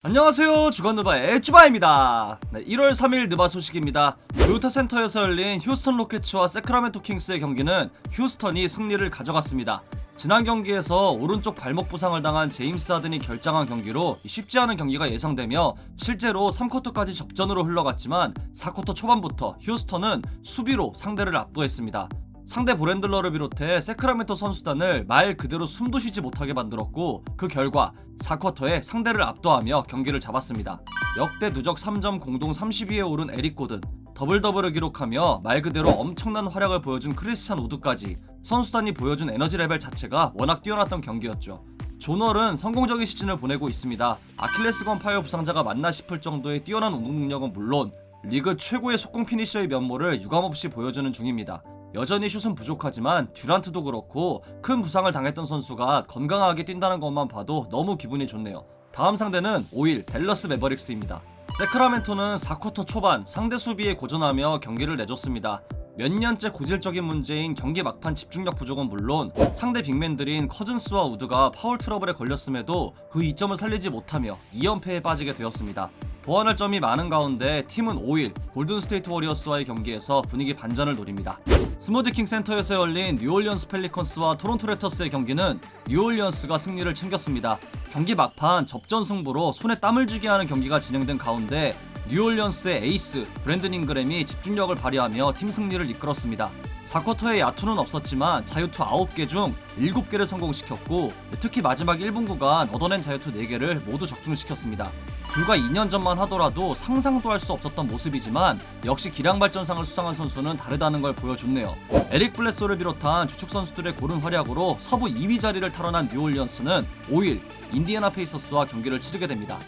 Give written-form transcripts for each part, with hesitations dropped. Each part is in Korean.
안녕하세요, 주간느바의 쭈바입니다. 1월 3일 느바 소식입니다. 토요타 센터에서 열린 휴스턴 로켓츠와 세크라멘토 킹스의 경기는 휴스턴이 승리를 가져갔습니다. 지난 경기에서 오른쪽 발목 부상을 당한 제임스 하든이 결장한 경기로 쉽지 않은 경기가 예상되며 실제로 3쿼터까지 접전으로 흘러갔지만 4쿼터 초반부터 휴스턴은 수비로 상대를 압도했습니다. 상대 브랜들러를 비롯해 세크라멘토 선수단을 말 그대로 숨도 쉬지 못하게 만들었고, 그 결과 4쿼터에 상대를 압도하며 경기를 잡았습니다. 역대 누적 3점 공동 30위에 오른 에릭 고든, 더블더블을 기록하며 말 그대로 엄청난 활약을 보여준 크리스찬 우드까지 선수단이 보여준 에너지 레벨 자체가 워낙 뛰어났던 경기였죠. 존월은 성공적인 시즌을 보내고 있습니다. 아킬레스건 파열 부상자가 맞나 싶을 정도의 뛰어난 운동 능력은 물론 리그 최고의 속공 피니셔의 면모를 유감없이 보여주는 중입니다. 여전히 슛은 부족하지만 듀란트도 그렇고 큰 부상을 당했던 선수가 건강하게 뛴다는 것만 봐도 너무 기분이 좋네요. 다음 상대는 5일 댈러스 매버릭스입니다. 세크라멘토는 4쿼터 초반 상대 수비에 고전하며 경기를 내줬습니다. 몇 년째 고질적인 문제인 경기 막판 집중력 부족은 물론 상대 빅맨들인 커즌스와 우드가 파울 트러블에 걸렸음에도 그 이점을 살리지 못하며 2연패에 빠지게 되었습니다. 보완할 점이 많은 가운데 팀은 5일 골든스테이트 워리어스와의 경기에서 분위기 반전을 노립니다. 스무디킹 센터에서 열린 뉴올리언스 펠리컨스와 토론토 랩터스의 경기는 뉴올리언스가 승리를 챙겼습니다. 경기 막판 접전 승부로 손에 땀을 쥐게 하는 경기가 진행된 가운데 뉴올리언스의 에이스 브랜든 잉그램이 집중력을 발휘하며 팀 승리를 이끌었습니다. 4쿼터에 야투는 없었지만 자유투 9개 중 7개를 성공시켰고, 특히 마지막 1분 구간 얻어낸 자유투 4개를 모두 적중시켰습니다. 불과 2년 전만 하더라도 상상도 할 수 없었던 모습이지만 역시 기량발전상을 수상한 선수는 다르다는 걸 보여줬네요. 에릭 블레소를 비롯한 주축 선수들의 고른 활약으로 서부 2위 자리를 탈환한 뉴올리언스는 5일 인디애나 페이서스와 경기를 치르게 됩니다.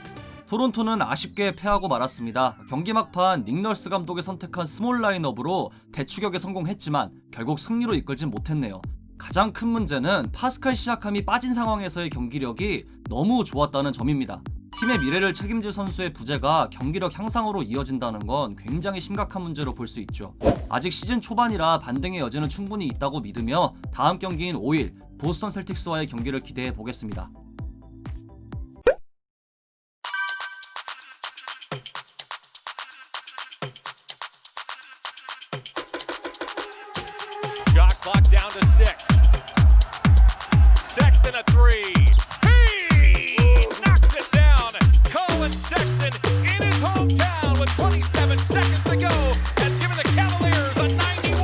토론토는 아쉽게 패하고 말았습니다. 경기 막판 닉 널스 감독이 선택한 스몰 라인업으로 대추격에 성공했지만 결국 승리로 이끌진 못했네요. 가장 큰 문제는 파스칼 시아캄이 빠진 상황에서의 경기력이 너무 좋았다는 점입니다. 팀의 미래를 책임질 선수의 부재가 경기력 향상으로 이어진다는 건 굉장히 심각한 문제로 볼 수 있죠. 아직 시즌 초반이라 반등의 여지는 충분히 있다고 믿으며 다음 경기인 5일 보스턴 셀틱스와의 경기를 기대해 보겠습니다. Shot clock down to 6. Sexton a 3. He knocks it down. Colin Sexton in his hometown with 27 seconds to go has given the Cavaliers a 91.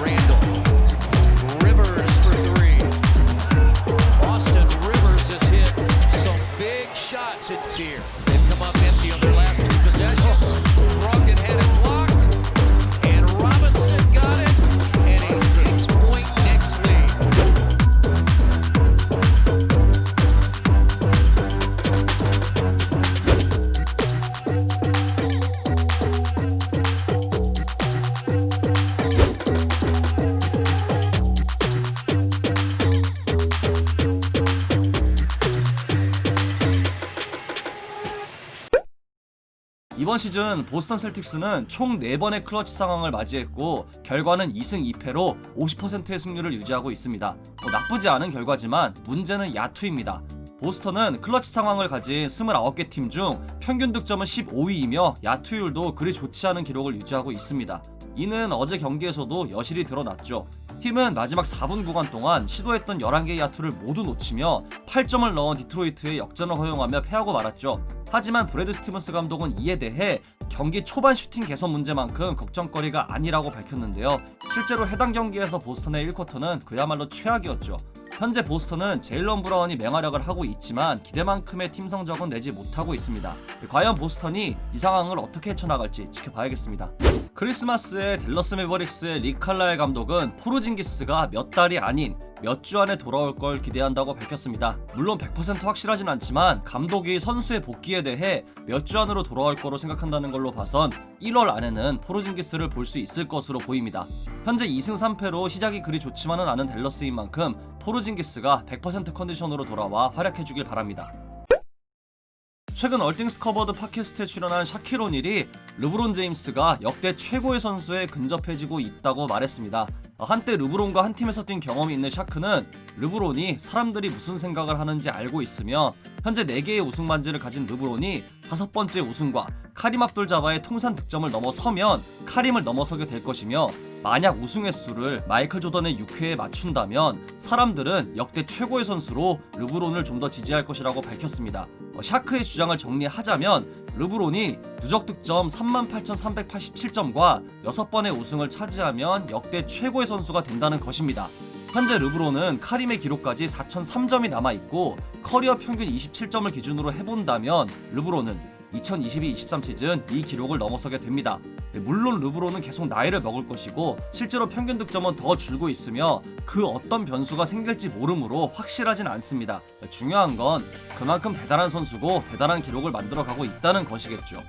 Randall. Rivers for 3. Austin Rivers has hit some big shots it's here. They've come up empty on their last 2 possessions. Brogdon had it blocked, and Robinson got it, and a 6-point Knicks lead. 이번 시즌 보스턴 셀틱스는 총 4번의 클러치 상황을 맞이했고 결과는 2승 2패로 50%의 승률을 유지하고 있습니다. 나쁘지 않은 결과지만 문제는 야투입니다. 보스턴은 클러치 상황을 가진 29개 팀 중 평균 득점은 15위이며 야투율도 그리 좋지 않은 기록을 유지하고 있습니다. 이는 어제 경기에서도 여실히 드러났죠. 팀은 마지막 4분 구간 동안 시도했던 11개의 야투를 모두 놓치며 8점을 넣은 디트로이트의 역전을 허용하며 패하고 말았죠. 하지만 브래드 스티븐스 감독은 이에 대해 경기 초반 슈팅 개선 문제만큼 걱정거리가 아니라고 밝혔는데요. 실제로 해당 경기에서 보스턴의 1쿼터는 그야말로 최악이었죠. 현재 보스턴은 제일런 브라운이 맹활약을 하고 있지만 기대만큼의 팀 성적은 내지 못하고 있습니다. 과연 보스턴이 이 상황을 어떻게 헤쳐나갈지 지켜봐야겠습니다. 크리스마스에 댈러스 매버릭스의 릭 칼라엘 감독은 포르징기스가 몇 달이 아닌 몇 주 안에 돌아올 걸 기대한다고 밝혔습니다. 물론 100% 확실하진 않지만 감독이 선수의 복귀에 대해 몇 주 안으로 돌아올 거로 생각한다는 걸로 봐선 1월 안에는 포르징기스를 볼 수 있을 것으로 보입니다. 현재 2승 3패로 시작이 그리 좋지만은 않은 댈러스인 만큼 포르징기스가 100% 컨디션으로 돌아와 활약해주길 바랍니다. 최근 얼띵스 커버드 팟캐스트에 출연한 샤킬 오닐이 르브론 제임스가 역대 최고의 선수에 근접해지고 있다고 말했습니다. 한때 르브론과 한 팀에서 뛴 경험이 있는 샤크는 르브론이 사람들이 무슨 생각을 하는지 알고 있으며 현재 4개의 우승 반지를 가진 르브론이 5번째 우승과 카림 압둘자바의 통산 득점을 넘어서면 카림을 넘어서게 될 것이며 만약 우승 횟수를 마이클 조던의 6회에 맞춘다면 사람들은 역대 최고의 선수로 르브론을 좀 더 지지할 것이라고 밝혔습니다. 샤크의 주장을 정리하자면 르브론이 누적 득점 38,387점과 6번의 우승을 차지하면 역대 최고의 선수가 된다는 것입니다. 현재 르브론은 카림의 기록까지 4,003점이 남아있고 커리어 평균 27점을 기준으로 해본다면 르브론은 2022-23 시즌 이 기록을 넘어서게 됩니다. 물론 르브론은 계속 나이를 먹을 것이고 실제로 평균 득점은 더 줄고 있으며 그 어떤 변수가 생길지 모르므로 확실하진 않습니다. 중요한 건 그만큼 대단한 선수고 대단한 기록을 만들어가고 있다는 것이겠죠.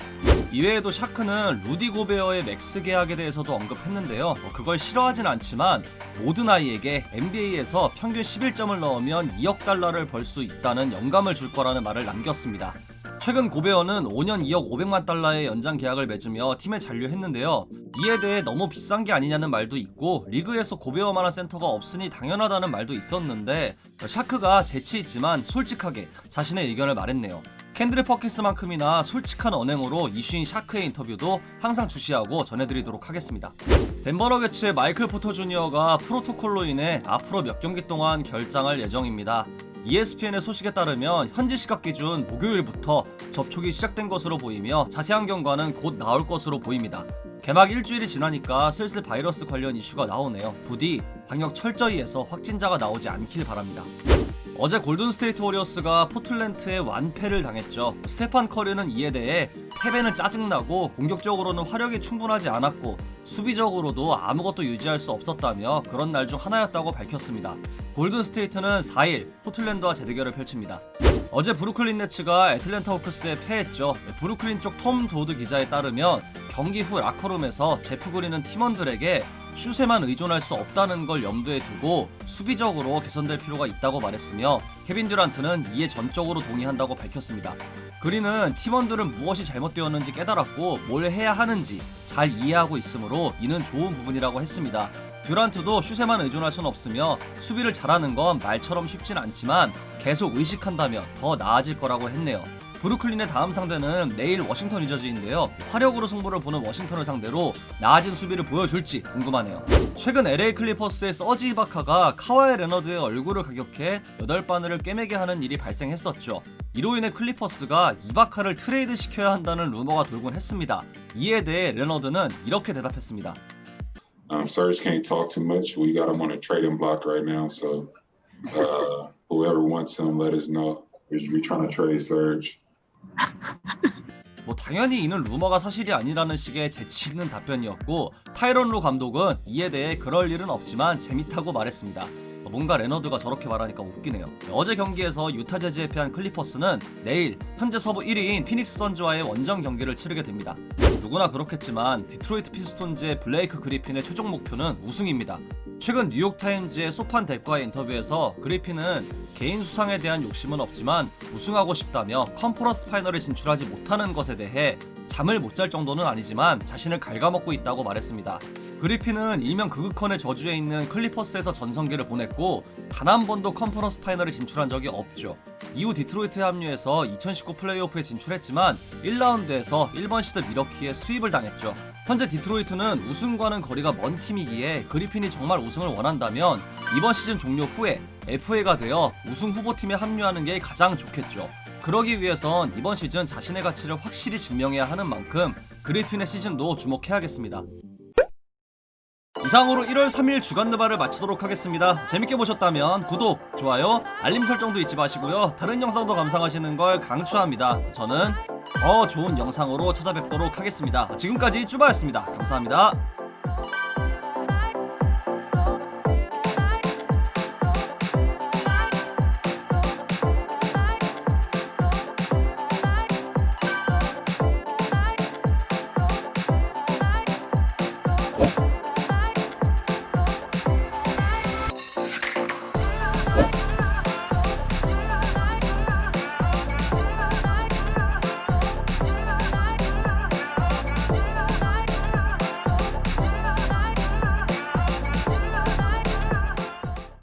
이외에도 샤크는 루디 고베어의 맥스 계약에 대해서도 언급했는데요. 그걸 싫어하진 않지만 모든 아이에게 NBA에서 평균 11점을 넣으면 2억 달러를 벌 수 있다는 영감을 줄 거라는 말을 남겼습니다. 최근 고베어는 5년 2억 500만 달러의 연장 계약을 맺으며 팀에 잔류했는데요. 이에 대해 너무 비싼 게 아니냐는 말도 있고 리그에서 고베어만한 센터가 없으니 당연하다는 말도 있었는데 샤크가 재치 있지만 솔직하게 자신의 의견을 말했네요. 캔드릭 퍼킨스만큼이나 솔직한 언행으로 이슈인 샤크의 인터뷰도 항상 주시하고 전해드리도록 하겠습니다. 덴버 너게츠의 마이클 포터 주니어가 프로토콜로 인해 앞으로 몇 경기 동안 결장할 예정입니다. ESPN의 소식에 따르면 현지 시각 기준 목요일부터 접촉이 시작된 것으로 보이며 자세한 경과는 곧 나올 것으로 보입니다. 개막 일주일이 지나니까 슬슬 바이러스 관련 이슈가 나오네요. 부디 방역 철저히 해서 확진자가 나오지 않길 바랍니다. 어제 골든스테이트 워리어스가 포틀랜드에 완패를 당했죠. 스테판 커리는 이에 대해 패배는 짜증나고 공격적으로는 화력이 충분하지 않았고 수비적으로도 아무것도 유지할 수 없었다며 그런 날 중 하나였다고 밝혔습니다. 골든스테이트는 4일 포틀랜드와 재대결을 펼칩니다. 어제 브루클린 네츠가 애틀랜타 호크스에 패했죠. 브루클린 쪽 톰 도드 기자에 따르면 경기 후 라커룸에서 제프 그린은 팀원들에게 슛에만 의존할 수 없다는 걸 염두에 두고 수비적으로 개선될 필요가 있다고 말했으며 케빈 듀란트는 이에 전적으로 동의한다고 밝혔습니다. 그린은 팀원들은 무엇이 잘못되었는지 깨달았고 뭘 해야 하는지 잘 이해하고 있으므로 이는 좋은 부분이라고 했습니다. 듀란트도 슛에만 의존할 순 없으며 수비를 잘하는 건 말처럼 쉽진 않지만 계속 의식한다면 더 나아질 거라고 했네요. 브루클린의 다음 상대는 내일 워싱턴 위저즈인데요. 화력으로 승부를 보는 워싱턴을 상대로 나아진 수비를 보여줄지 궁금하네요. 최근 LA 클리퍼스의 서지 이바카가 카와이 레너드의 얼굴을 가격해 8바늘을 꿰매게 하는 일이 발생했었죠. 이로 인해 클리퍼스가 이바카를 트레이드 시켜야 한다는 루머가 돌곤 했습니다. 이에 대해 레너드는 이렇게 대답했습니다. Serge can't talk too much. We got him on a trading block right now, so whoever wants him, let us know. We're trying to trade Serge. 당연히 이는 루머가 사실이 아니라는 식의 재치 있는 답변이었고 타이런 루 감독은 이에 대해 그럴 일은 없지만 재밌다고 말했습니다. 뭔가 레너드가 저렇게 말하니까 웃기네요. 어제 경기에서 유타 재즈에 패한 클리퍼스는 내일 현재 서부 1위인 피닉스 선즈와의 원정 경기를 치르게 됩니다. 누구나 그렇겠지만 디트로이트 피스톤즈의 블레이크 그리핀의 최종 목표는 우승입니다. 최근 뉴욕타임즈의 소판 덱과의 인터뷰에서 그리핀은 개인 수상에 대한 욕심은 없지만 우승하고 싶다며 컨퍼런스 파이널에 진출하지 못하는 것에 대해 잠을 못 잘 정도는 아니지만 자신을 갉아먹고 있다고 말했습니다. 그리핀은 일명 그그컨의 저주에 있는 클리퍼스에서 전성기를 보냈고 단 한 번도 컨퍼런스 파이널에 진출한 적이 없죠. 이후 디트로이트에 합류해서 2019 플레이오프에 진출했지만 1라운드에서 1번 시드 미러키에 수입을 당했죠. 현재 디트로이트는 우승과는 거리가 먼 팀이기에 그리핀이 정말 우승을 원한다면 이번 시즌 종료 후에 FA가 되어 우승 후보팀에 합류하는 게 가장 좋겠죠. 그러기 위해선 이번 시즌 자신의 가치를 확실히 증명해야 하는 만큼 그리핀의 시즌도 주목해야겠습니다. 이상으로 1월 3일 주간 느바를 마치도록 하겠습니다. 재밌게 보셨다면 구독, 좋아요, 알림 설정도 잊지 마시고요. 다른 영상도 감상하시는 걸 강추합니다. 저는 더 좋은 영상으로 찾아뵙도록 하겠습니다. 지금까지 쭈바였습니다. 감사합니다.